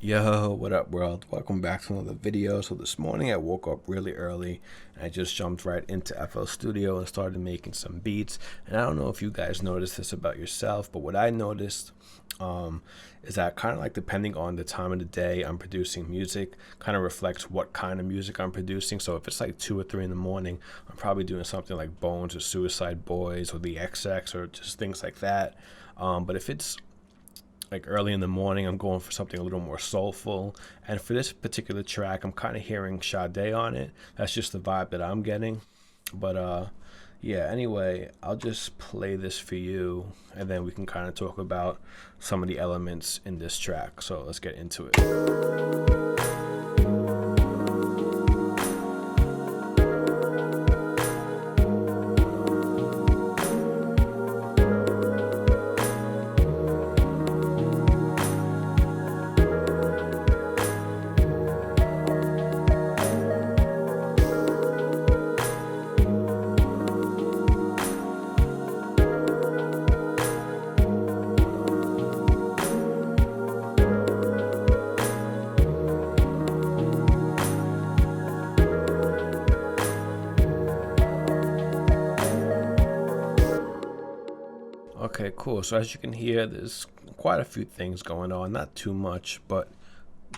Yo, what up, world? Welcome back to another video. So this morning I woke up really early and I just jumped right into FL Studio and started making some beats. And I don't know if you guys noticed this about yourself, but what I noticed is that kind of like depending on the time of the day I'm producing music kind of reflects what kind of music I'm producing. So if it's like 2 or 3 in the morning, I'm probably doing something like Bones or Suicide Boys or the XX or just things like that. But if it's like early in the morning, I'm going for something a little more soulful. And for this particular track, I'm kind of hearing SADE on it. That's just the vibe that I'm getting. But yeah, anyway, I'll just play this for you and then we can kind of talk about some of the elements in this track. So let's get into it. Okay, cool. So as you can hear, there's quite a few things going on. Not too much, but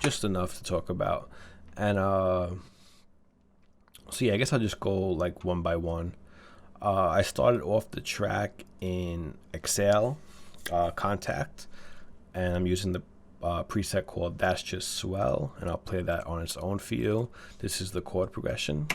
just enough to talk about. And so yeah, I guess I'll just go like one by one. I started off the track in Excel, Kontakt, and I'm using the preset called That's Just Swell, and I'll play that on its own for you. This is the chord progression.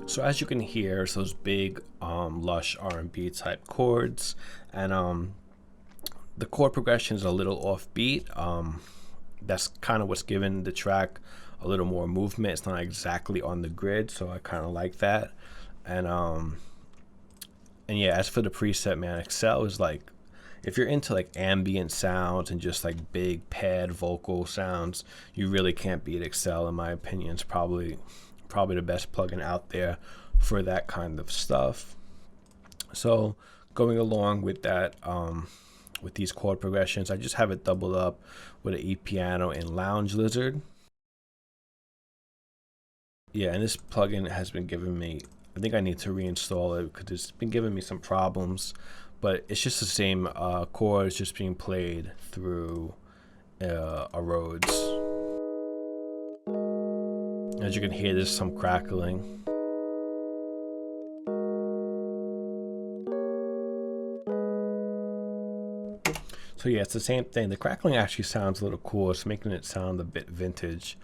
So as you can hear, it's those big, lush R&B type chords, and the chord progression is a little offbeat. That's kind of what's given the track a little more movement. It's not exactly on the grid, so I kind of like that. And yeah, as for the preset, man, Excel is like, if you're into like ambient sounds and just like big pad vocal sounds, you really can't beat Excel, in my opinion. It's probably the best plugin out there for that kind of stuff. So going along with that, with these chord progressions, I just have it doubled up with an E piano in Lounge Lizard. Yeah, and this plugin has been giving me, I think I need to reinstall it because it's been giving me some problems, but it's just the same chords just being played through a Rhodes. As you can hear, there's some crackling. So yeah, it's the same thing. The crackling actually sounds a little cool. It's making it sound a bit vintage.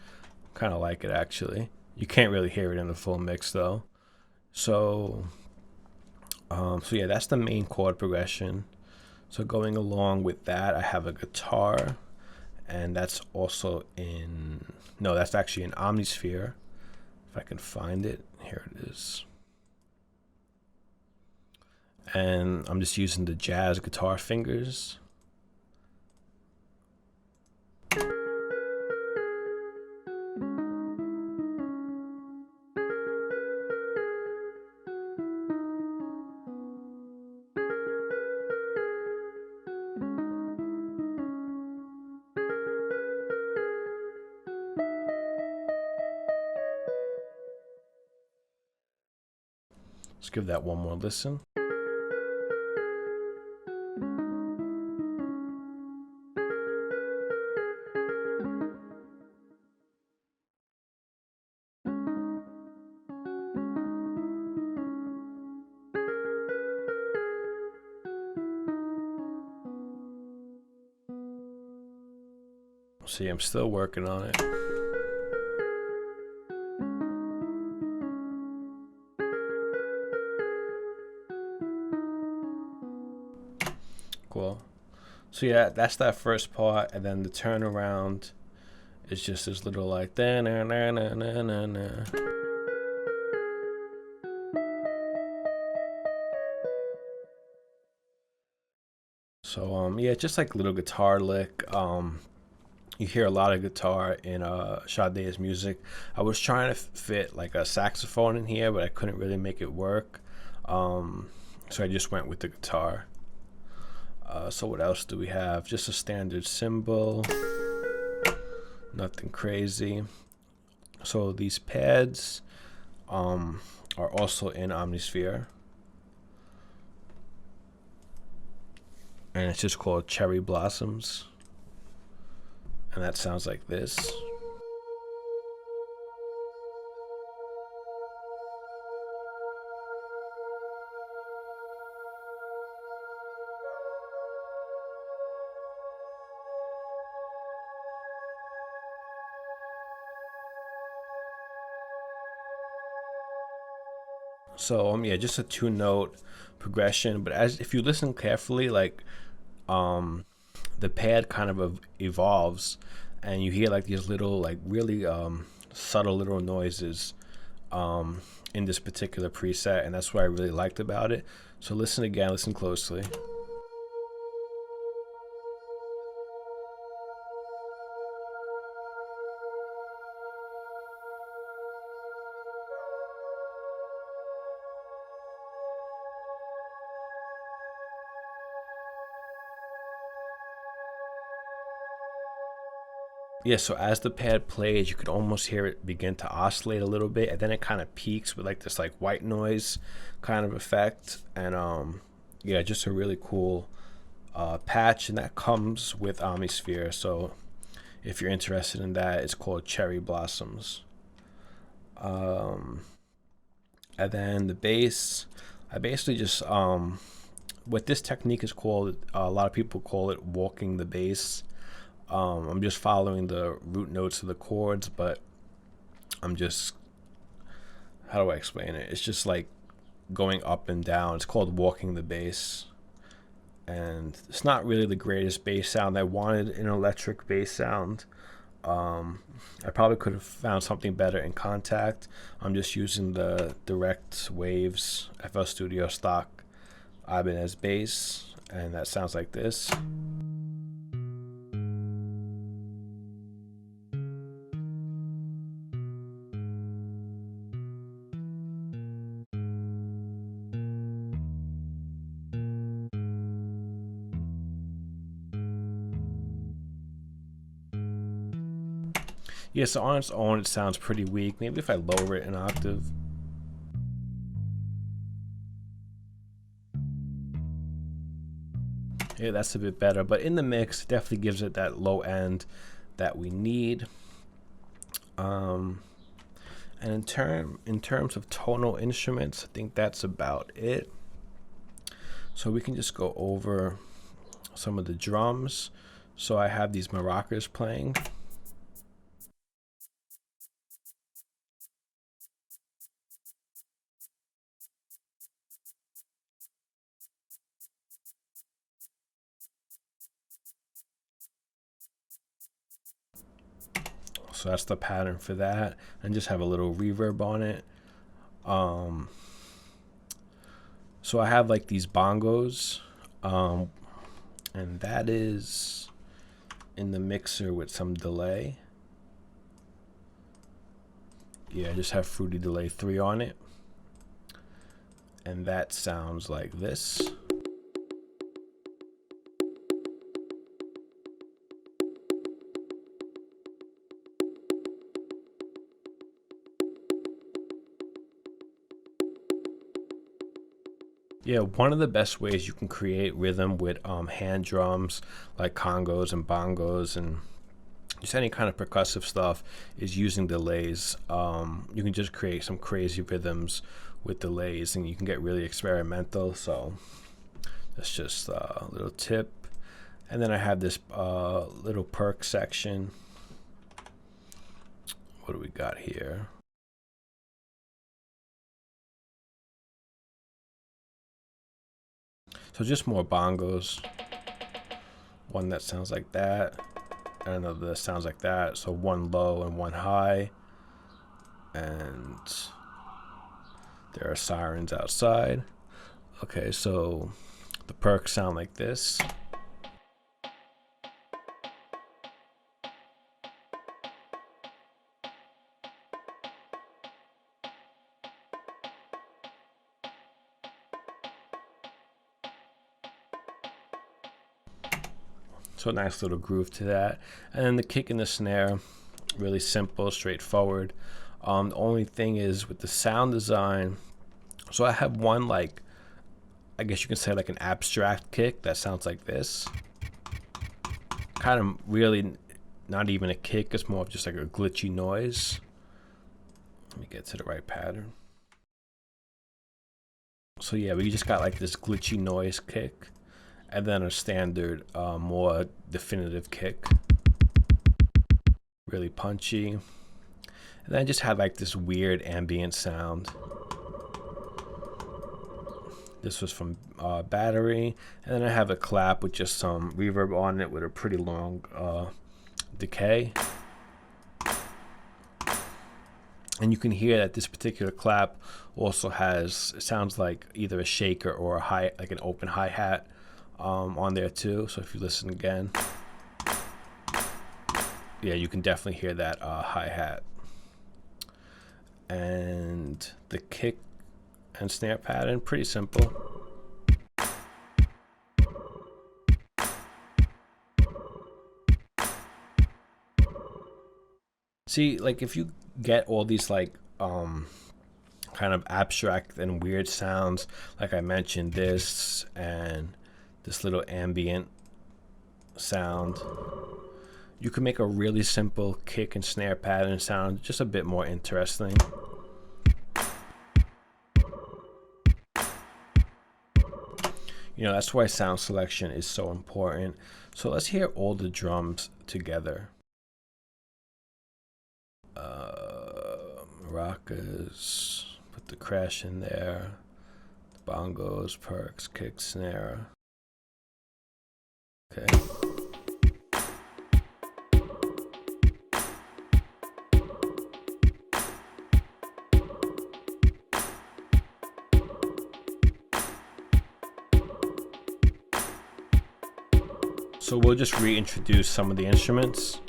Kind of like it, actually. You can't really hear it in the full mix though. So yeah, that's the main chord progression. So going along with that, I have a guitar, and that's also in, no, that's actually an omnisphere. If I can find it, here it is. And I'm just using the jazz guitar fingers. Let's give that one more listen. See, I'm still working on it. Cool. So yeah, that's that first part, and then the turnaround is just this little like da na na na na na na. So yeah, just like little guitar lick. You hear a lot of guitar in Sade's music. I was trying to fit like a saxophone in here, but I couldn't really make it work. So I just went with the guitar. So what else do we have? Just a standard cymbal, nothing crazy. So these pads are also in Omnisphere, and it's just called Cherry Blossoms, and that sounds like this. So yeah, just a 2-note progression, but as if you listen carefully, like the pad kind of evolves, and you hear like these little, like really subtle little noises in this particular preset, and that's what I really liked about it. So listen again, listen closely. Yeah, so as the pad plays, you could almost hear it begin to oscillate a little bit, and then it kind of peaks with like this like white noise kind of effect. And yeah, just a really cool patch, and that comes with Omnisphere. So if you're interested in that, it's called Cherry Blossoms. And then the bass, I basically just what this technique is called, a lot of people call it walking the bass. I'm just following the root notes of the chords, but I'm just, how do I explain it? It's just like going up and down. It's called walking the bass. And it's not really the greatest bass sound. I wanted an electric bass sound. I probably could have found something better in Kontakt. I'm just using the Direct Waves FL Studio stock Ibanez bass, and that sounds like this. Yeah, so on its own, it sounds pretty weak. Maybe if I lower it an octave. Yeah, that's a bit better. But in the mix, it definitely gives it that low end that we need. And in terms of tonal instruments, I think that's about it. So we can just go over some of the drums. So I have these maracas playing. So that's the pattern for that, and just have a little reverb on it. So I have like these bongos, and that is in the mixer with some delay. Yeah, I just have Fruity Delay 3 on it, and that sounds like this. Yeah, one of the best ways you can create rhythm with hand drums like congos and bongos and just any kind of percussive stuff is using delays. You can just create some crazy rhythms with delays, and you can get really experimental. So that's just a little tip. And then I have this little perk section. What do we got here? So just more bongos. One that sounds like that, and another that sounds like that. So one low and one high. And there are sirens outside. Okay, so the perks sound like this. So a nice little groove to that. And then the kick and the snare, really simple, straightforward. The only thing is with the sound design, so I have one, like, I guess you can say like an abstract kick that sounds like this. Kind of really not even a kick, it's more of just like a glitchy noise. Let me get to the right pattern. So yeah, we just got like this glitchy noise kick, and then a standard, more definitive kick. Really punchy. And then I just had like this weird ambient sound. This was from Battery. And then I have a clap with just some reverb on it with a pretty long decay. And you can hear that this particular clap also has, it sounds like either a shaker or a hi, like an open hi-hat on there too. So if you listen again, yeah, you can definitely hear that hi-hat. And the kick and snare pattern, pretty simple. See, like if you get all these like kind of abstract and weird sounds, like I mentioned, this and this little ambient sound, you can make a really simple kick and snare pattern sound just a bit more interesting. You know, that's why sound selection is so important. So let's hear all the drums together. Maracas, put the crash in there, the bongos, perks, kick, snare. Okay. So we'll just reintroduce some of the instruments.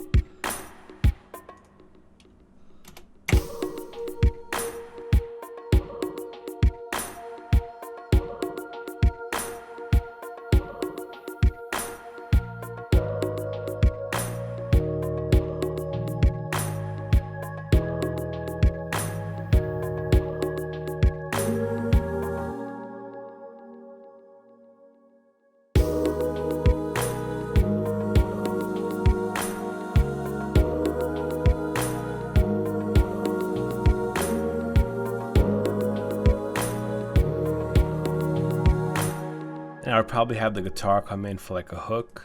And I would probably have the guitar come in for like a hook.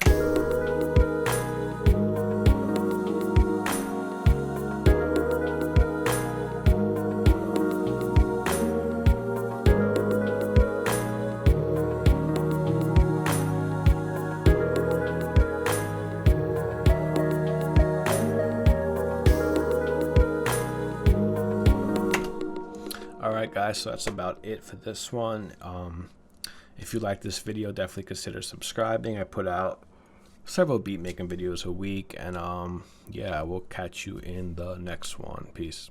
Alright guys, so that's about it for this one. If you like this video, definitely consider subscribing. I put out several beat making videos a week, and yeah, we'll catch you in the next one. Peace.